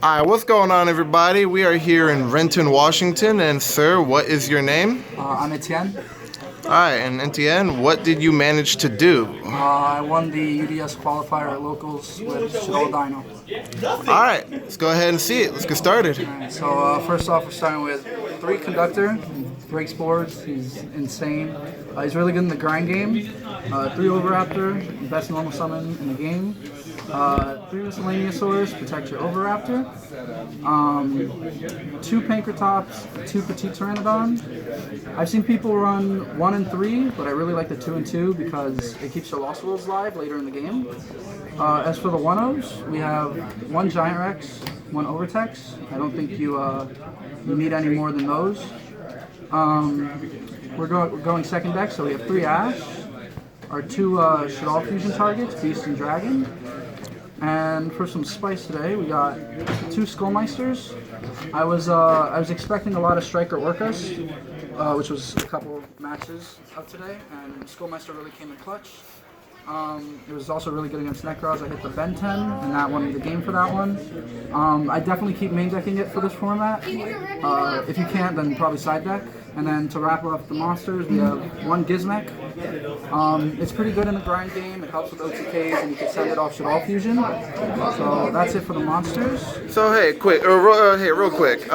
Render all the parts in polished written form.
Hi, what's going on, everybody? We are here in Renton, Washington, and sir, what is your name? I'm Etienne. Hi, and Etienne, what did you manage to do? I won the UDS Qualifier at locals with Shaddoll Dino. All right, let's go ahead and see it. Let's get started. Alright, so first off, we're starting with 3 conductor. Breaks boards. He's insane. He's really good in the grind game. 3 Overraptor, best normal summon in the game. 3 Miscellaneousaurs, protect your Overraptor. 2 Pankratops, 2 Petite Pteranodon. I've seen people run 1 and 3, but I really like the 2 and 2 because it keeps your Lost Worlds live later in the game. As for the 1-Os, we have 1 Giant Rex, 1 Overtex. I don't think you need any more than those. We're going second deck, so we have 3 Ash, our 2 Shaddoll fusion targets, Beast and Dragon. And for some spice today, we got 2 Skullmeisters. I was expecting a lot of Striker Orcas, which was a couple matches of today, and Skullmeister really came in clutch. It was also really good against Necros. I hit the Ben 10, and that won the game for that one. I definitely keep main decking it for this format. If you can't, then probably side deck. And then to wrap up the monsters, we have 1 Gizmek. It's pretty good in the grind game. It helps with OTKs, and you can send it off Shaddoll Fusion. So that's it for the monsters. So hey, real quick.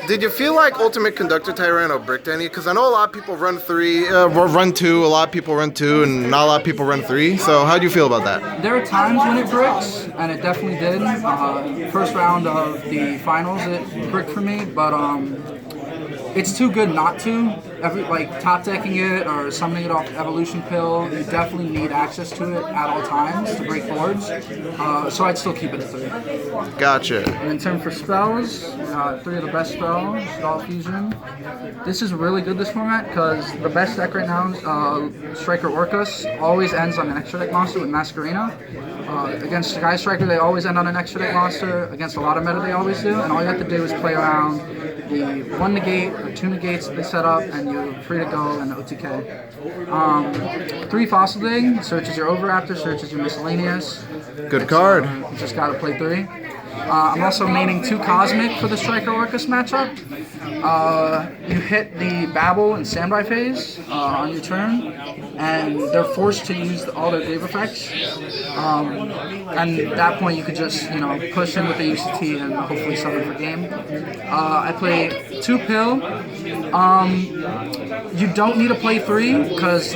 Did you feel like Ultimate Conductor Tyranno bricked any? Because I know a lot of people run 3, run 2. A lot of people run 2, and not a lot of people run 3. So how do you feel about that? There are times when it bricks, and it definitely did. First round of the finals, it bricked for me, but it's too good not to. Top decking it or summoning it off Evolution Pill, you definitely need access to it at all times to break boards. So I'd still keep it at 3. Gotcha. And in terms for spells, 3 of the best spells, Shaddoll Fusion. This is really good this format because the best deck right now is Striker Orcas. Always ends on an extra deck monster with Masquerena. Against Sky Striker, they always end on an extra deck monster. Against a lot of meta, they always do. And all you have to do is play around the 1 negate or 2 negates that they set up, and you're free to go and OTK. 3 Fossil Dig, searches your Overraptor, searches your Miscellaneous. Good card. You just gotta play 3. I'm also maining 2 Cosmic for the Striker Orcus matchup. You hit the Babble and Standby phase on your turn, and they're forced to use all their Grave effects. And at that point, you could just push in with the UCT and hopefully summon for game. I play 2 Pill. You don't need to play 3 because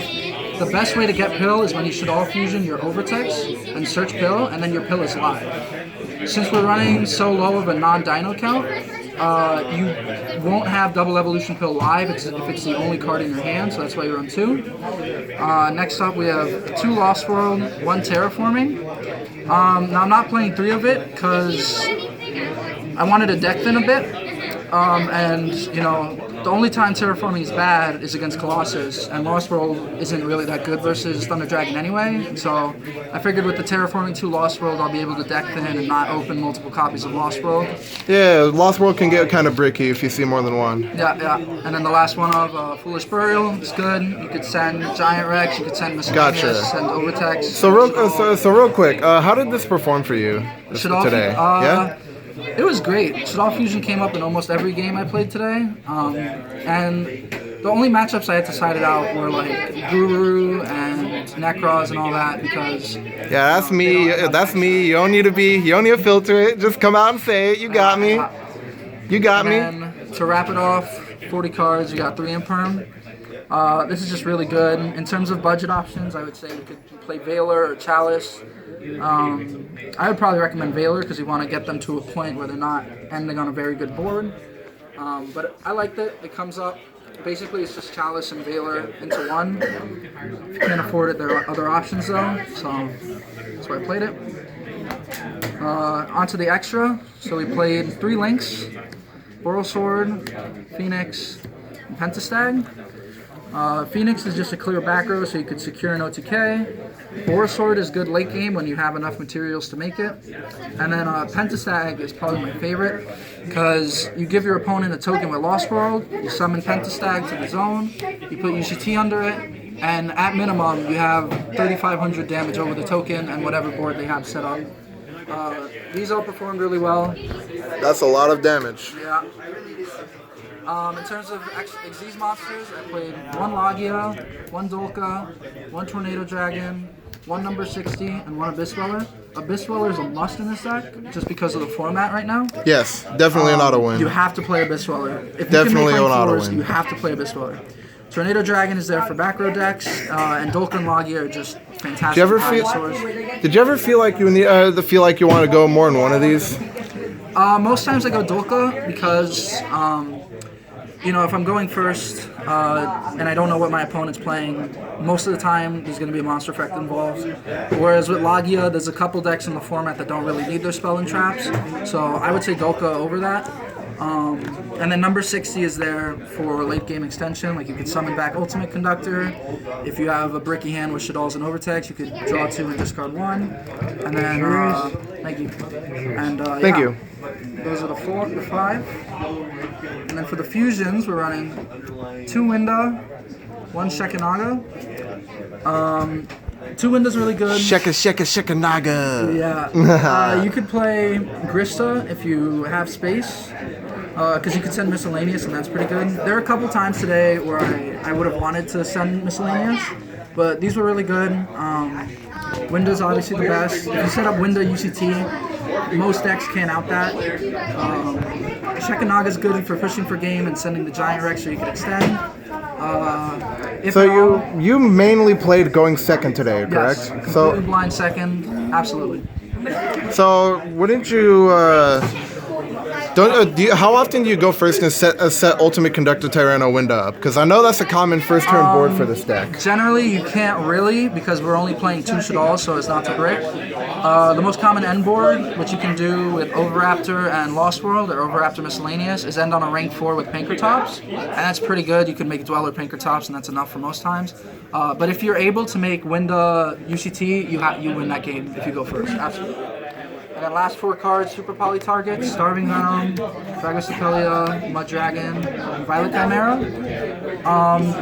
the best way to get Pill is when you Shaddoll Fusion your Overtex and search Pill, and then your Pill is live. Since we're running so low of a non-dino count, you won't have double Evolution Pill live if it's the only card in your hand, so that's why you run 2. Next up, we have 2 Lost World, 1 Terraforming. Now I'm not playing 3 of it because I wanted to deck thin a bit, and the only time Terraforming is bad is against Colossus, and Lost World isn't really that good versus Thunder Dragon anyway, so I figured with the Terraforming 2 Lost World, I'll be able to deck thin and not open multiple copies of Lost World. Yeah, Lost World can get kind of bricky if you see more than 1. Yeah. And then the last one of Foolish Burial is good. You could send Giant Rex, you could send Miscellaneous, send Overtex. So real quick, how did this perform for you today? Yeah? It was great. Shaddoll Fusion came up in almost every game I played today, and the only matchups I had to side it out were like Guru and Necros and all that because that's me. That's me. You don't need to filter it. Just come out and say it. You got me. You got me. And to wrap it off, 40 cards. You got 3 Imperm. This is just really good. In terms of budget options, I would say we could play Valor or Chalice. I would probably recommend Valor because you want to get them to a point where they're not ending on a very good board. But I liked it. It comes up. Basically, it's just Chalice and Valor into 1. If you can't afford it, there are other options though. So that's why I played it. Onto the extra. So we played 3 Links, Boral Sword, Phoenix, and Pentastag. Phoenix is just a clear back row, so you could secure an OTK. Borisword is good late game when you have enough materials to make it. And then Pentastag is probably my favorite, because you give your opponent a token with Lost World, you summon Pentastag to the zone, you put UCT under it, and at minimum you have 3,500 damage over the token and whatever board they have set up. These all performed really well. That's a lot of damage. Yeah. In terms of Xyz monsters, I played one Logia, one Dolka, one Tornado Dragon, one number 60, and one Abyss Dweller. Abyss Dweller is a must in this deck, just because of the format right now. Yes, definitely an auto win. You have to play Abyss Dweller. If Definitely you can make an auto fours, win. you have to play Abyss Dweller. Tornado Dragon is there for back row decks, and Dolka and Logia are just fantastic. Did you ever feel like you want to go more in one of these? Most times I go Dolka because, if I'm going first and I don't know what my opponent's playing, most of the time there's going to be a monster effect involved. Whereas with Logia, there's a couple decks in the format that don't really need their spell and traps, so I would say Dolka over that. And then number 60 is there for late game extension, like you could summon back Ultimate Conductor. If you have a bricky hand with Shaddolls and Overtex, you could draw 2 and discard 1. And then, thank you. And Thank you. Those are the 5. And then for the fusions, we're running 2 Winda, 1 Shekinaga. 2 Winda's really good. Shekinaga. Yeah. You could play Grista if you have space, because you could send Miscellaneous, and that's pretty good. There are a couple times today where I would have wanted to send Miscellaneous, but these were really good. Winda's obviously the best. If you set up Winda UCT, most decks can't out that. Shekinaga's good for pushing for game and sending the Giant Rex so you can extend. So you mainly played going second today, correct? Yes, completely blind second, absolutely. So wouldn't you? How often do you go first and set Ultimate Conductor Tyranno Winda up? Because I know that's a common first turn board for this deck. Generally, you can't really, because we're only playing 2 Shaddolls, so it's not to brick. The most common end board, which you can do with Overraptor and Lost World, or Overraptor Miscellaneous, is end on a rank 4 with Pinkertops, and that's pretty good. You can make Dweller Pinkertops, and that's enough for most times. But if you're able to make Winda UCT, you win that game if you go first. Absolutely. And then last 4 cards, Super Poly targets, Starving Venom, Dragostapelia, Mud Dragon, Violet Chimera.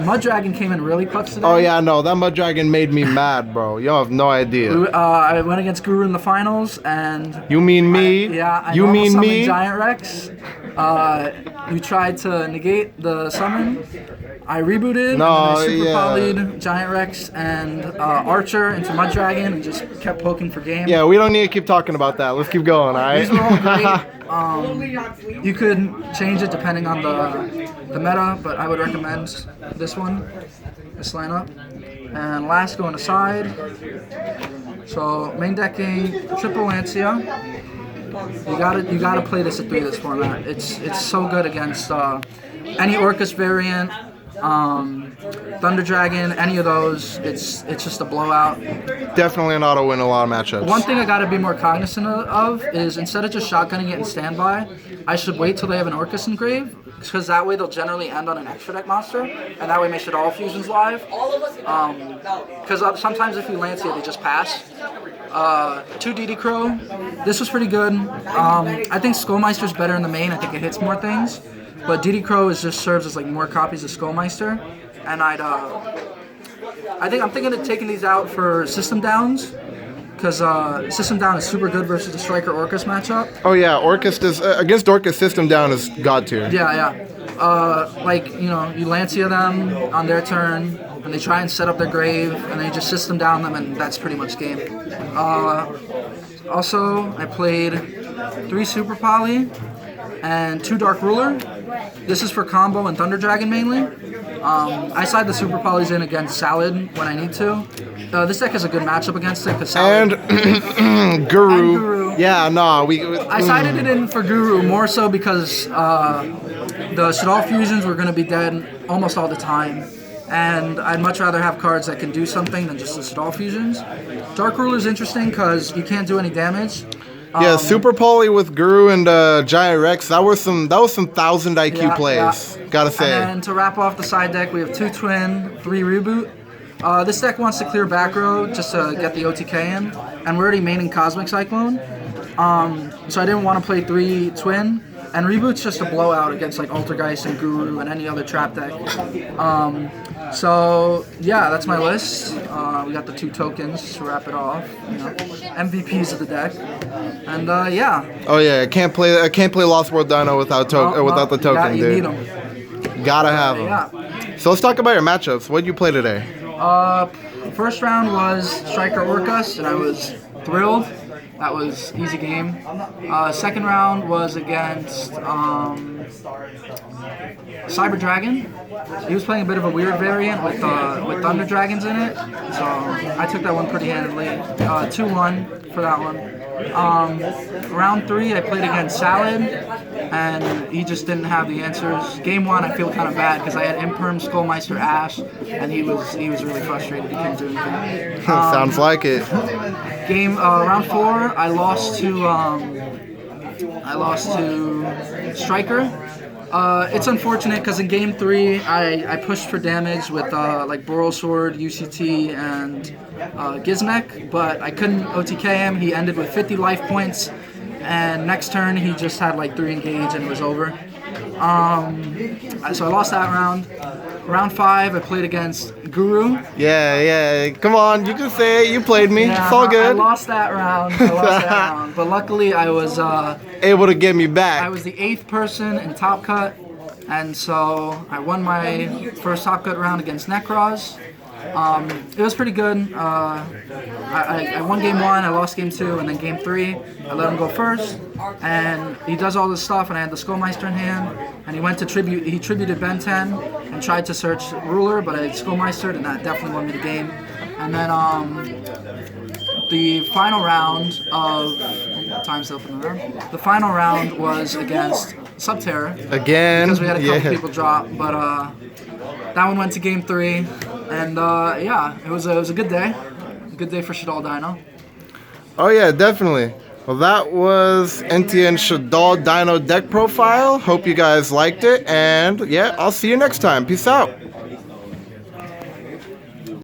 Mud Dragon came in really clutch today. Oh yeah, no, that Mud Dragon made me mad, bro. You have no idea. I went against Guru in the finals, and... You mean me? I you mean me? Giant Rex. You tried to negate the summon. I rebooted, and then I Super Poly'd Giant Rex and Archer into Mud Dragon and just kept poking for game. Yeah, we don't need to keep talking about that. Let's keep going, alright? These were all great. You could change it depending on the meta, but I would recommend this one, this lineup. And last, going aside. So main decking, triple Lancia. You gotta play this at 3 this format. It's so good against any Orcus variant. Thunder Dragon, any of those, it's just a blowout. Definitely an auto win a lot of matchups. One thing I gotta be more cognizant of is instead of just shotgunning it in standby, I should wait till they have an Orcus engrave, because that way they'll generally end on an extra deck monster, and that way make sure all fusions live. Because sometimes if you Lancia, they just pass. 2 DD Crow, this was pretty good. I think Skullmeister's better in the main. I think it hits more things. But DD Crow just serves as like more copies of Skullmeister, and I'm thinking of taking these out for system downs, because system down is super good versus the Striker Orcus matchup. Oh yeah, Orcus against Orcus, system down is god tier. Yeah. You Lancia them on their turn, and they try and set up their grave, and then you just system down them, and that's pretty much game. Also, I played 3 Super Poly and 2 Dark Ruler. This is for combo and Thunder Dragon mainly. I slide the Super Polys in against Salad when I need to. This deck has a good matchup against it because Salad and Guru. Yeah, no, I sided it in for Guru more so because the Shaddoll fusions were going to be dead almost all the time, and I'd much rather have cards that can do something than just the Shaddoll fusions. Dark Ruler is interesting because you can't do any damage. Yeah, Super Poly with Guru and Giant Rex. That was some 1,000 IQ plays. Gotta say. And to wrap off the side deck, we have 2 Twin, 3 Reboot. This deck wants to clear back row just to get the OTK in, and we're already maining Cosmic Cyclone. So I didn't want to play 3 Twin. And Reboot's just a blowout against like Altergeist and Guru and any other trap deck. So yeah, that's my list. We got the 2 tokens to wrap it off. You know, MVPs of the deck, and yeah. Oh yeah, I can't play Lost World Dino without without the token, you dude. need them. Gotta have them. Yeah. So let's talk about your matchups. What did you play today? First round was Striker Orcus, and I was thrilled. That was easy game. Second round was against Cyber Dragon. He was playing a bit of a weird variant with Thunder Dragons in it, so I took that one pretty handily. 2-1 for that one. Round 3, I played against Salad, and he just didn't have the answers. Game 1, I feel kind of bad because I had Imperm, Skullmeister, Ash, and he was really frustrated. He couldn't do anything. Sounds like it. Round 4, I lost to Striker. It's unfortunate because in game 3 I pushed for damage with like Boral Sword, UCT, and Gizmek, but I couldn't OTK him. He ended with 50 life points, and next turn he just had like 3 engage and it was over. So I lost that round. Round 5, I played against Guru. Yeah. Come on, you can say it. You played me. Yeah, it's all good. I lost that round. But luckily I was able to get me back. I was the 8th person in Top Cut, and so I won my first Top Cut round against Necros. It was pretty good. I won game 1, I lost game 2, and then game 3, I let him go first. And he does all this stuff, and I had the Skullmeister in hand, and he went to tribute. He tributed Ben 10 and tried to search Ruler, but I Skullmeistered, and that definitely won me the game. And then the final round of time's up in the round. The final round was against Subterra. Again, because we had a couple people drop, but that one went to game 3, and yeah, it was a good day. A good day for Shaddoll Dino. Oh yeah, definitely. Well, that was NTN Shaddoll Dino deck profile. Hope you guys liked it, and yeah, I'll see you next time. Peace out.